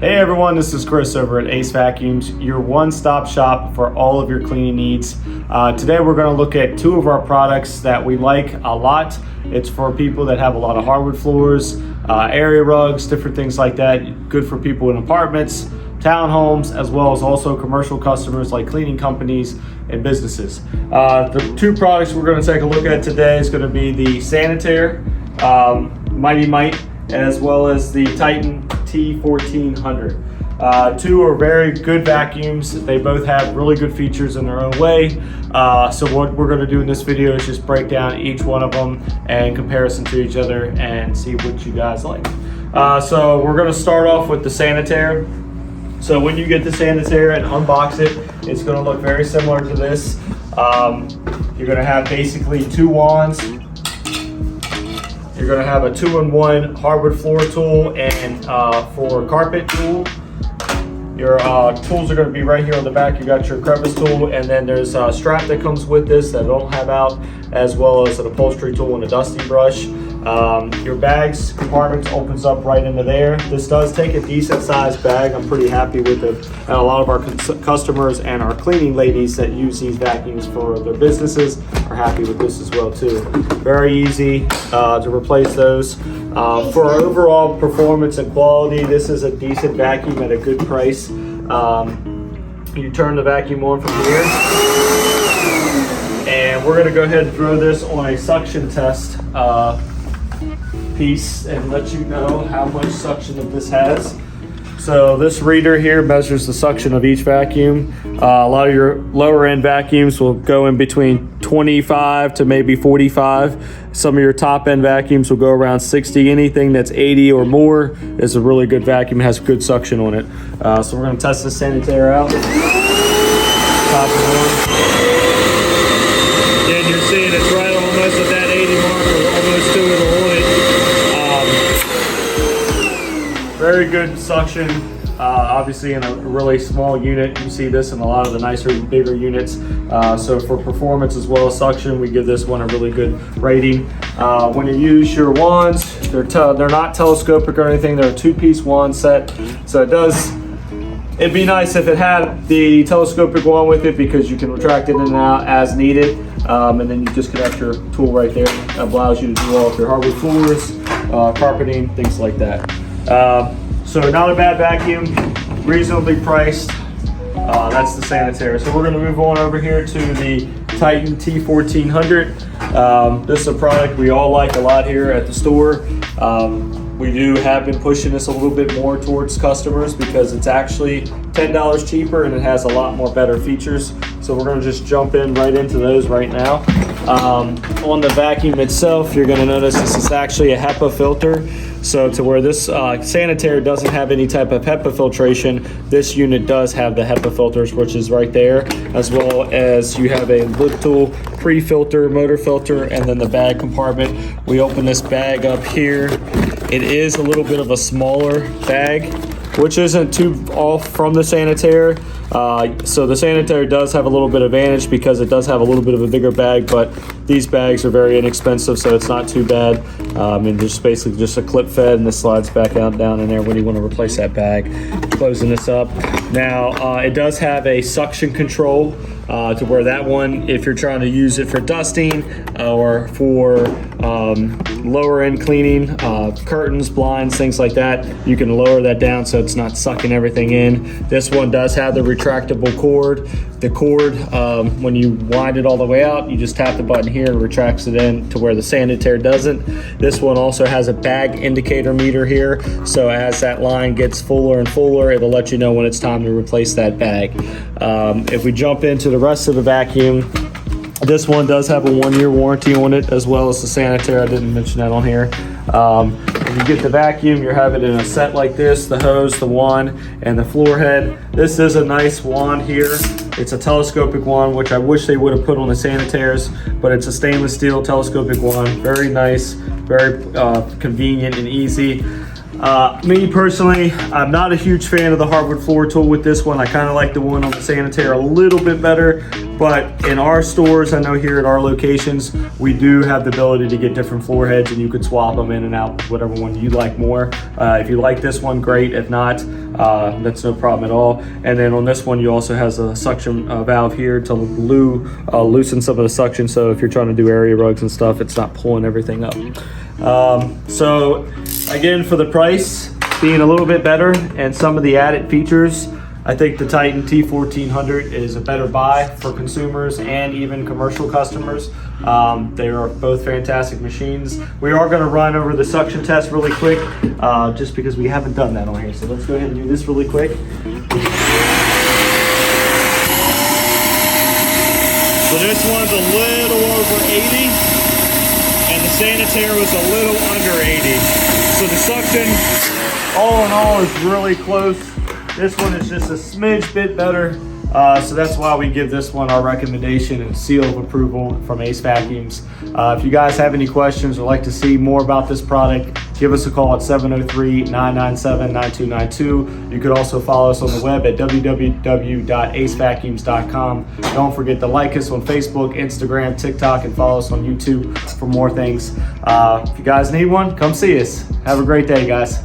Hey everyone, this is Chris over at AceVacuums, your one-stop shop for all of your cleaning needs. Today we're going to look at two of our products that we like a lot. It's for people that have a lot of hardwood floors, area rugs, different things like that. Good for people in apartments, townhomes, as well as also commercial customers like cleaning companies and businesses. The two products we're going to take a look at today is going to be the Sanitaire Mighty Mite, as well as the Titan T1400. Two are very good vacuums. They both have really good features in their own way. So what we're going to do in this video is just break down each one of them and comparison to each other and see what you guys like. So we're going to start off with the Sanitaire. So when you get the Sanitaire and unbox it, it's going to look very similar to this. You're going to have basically two wands. You're going to have a 2-in-1 hardwood floor tool and for carpet tool. Your tools are going to be right here on the back. You got your crevice tool, and then there's a strap that comes with this that I don't have out, as well as an upholstery tool and a dusting brush. Your bags compartment opens up right into there. This does take a decent sized bag. I'm pretty happy with it. And a lot of our customers and our cleaning ladies that use these vacuums for their businesses are happy with this as well too. Very easy to replace those. For our overall performance and quality, this is a decent vacuum at a good price. You turn the vacuum on from here, and we're going to go ahead and throw this on a suction test piece and let you know how much suction that this has. So this reader here measures the suction of each vacuum. A lot of your lower end vacuums will go in between 25 to maybe 45. Some of your top end vacuums will go around 60. Anything that's 80 or more is a really good vacuum, has good suction on it. So we're going to test the Sanitaire out. Top one. Again, you're seeing it's right almost at that 80 mark, or almost to it on it. Very good suction. Obviously in a really small unit, you see this in a lot of the nicer, bigger units. So for performance as well as suction, we give this one a really good rating. When you use your wands, they're not telescopic or anything. They're a two-piece wand set. So it'd be nice if it had the telescopic wand with it, because you can retract it in and out as needed. And then you just connect your tool right there. It allows you to do all of your hardwood floors, carpeting, things like that. So not a bad vacuum, reasonably priced. That's the Sanitaire. So we're going to move on over here to the Titan T1400. This is a product we all like a lot here at the store. We have been pushing this a little bit more towards customers because it's actually $10 cheaper and it has a lot more better features. So we're going to just jump right into those right now. On the vacuum itself, you're going to notice this is actually a HEPA filter. So to where this Sanitaire doesn't have any type of HEPA filtration, this unit does have the HEPA filters, which is right there, as well as you have a little pre-filter, motor filter, and then the bag compartment. We open this bag up here. It is a little bit of a smaller bag, which isn't too off from the Sanitaire. So the Sanitaire does have a little bit of advantage because it does have a little bit of a bigger bag, but these bags are very inexpensive, so it's not too bad. And there's basically just a clip fed, and this slides back out down in there when you want to replace that bag. Closing this up. Now, it does have a suction control to where that one, if you're trying to use it for dusting or for lower end cleaning, curtains, blinds, things like that, you can lower that down so it's not sucking everything in. This one does have the retractable cord. The cord, when you wind it all the way out, you just tap the button here and retracts it in to where the Sanitaire doesn't. This one also has a bag indicator meter here, so as that line gets fuller and fuller, it'll let you know when it's time to replace that bag. If we jump into the rest of the vacuum, this one does have a 1-year warranty on it, as well as the Sanitaire. I didn't mention that on here. When you get the vacuum, you're having it in a set like this: the hose, the wand, and the floor head. This is a nice wand here. It's a telescopic wand, which I wish they would have put on the Sanitaires, but it's a stainless steel telescopic wand. Very nice, very convenient and easy. Me personally, I'm not a huge fan of the hardwood floor tool with this one. I kind of like the one on the Sanitaire a little bit better, but in our stores, I know here at our locations, we do have the ability to get different floor heads, and you could swap them in and out, whatever one you like more. If you like this one, great. If not, that's no problem at all. And then on this one, you also has a suction valve here to loosen some of the suction, so if you're trying to do area rugs and stuff, it's not pulling everything up. So again, for the price being a little bit better and some of the added features, I think the Titan T1400 is a better buy for consumers and even commercial customers. They are both fantastic machines. We are going to run over the suction test really quick, just because we haven't done that on here. So let's go ahead and do this really quick. So this one's a little over 80, and the Sanitaire was a little under 80. So the suction, all in all, is really close. This one is just a smidge bit better. So that's why we give this one our recommendation and seal of approval from AceVacuums. If you guys have any questions or like to see more about this product, give us a call at 703-997-9292. You could also follow us on the web at www.acevacuums.com. Don't forget to like us on Facebook, Instagram, TikTok, and follow us on YouTube for more things. If you guys need one, come see us. Have a great day, guys.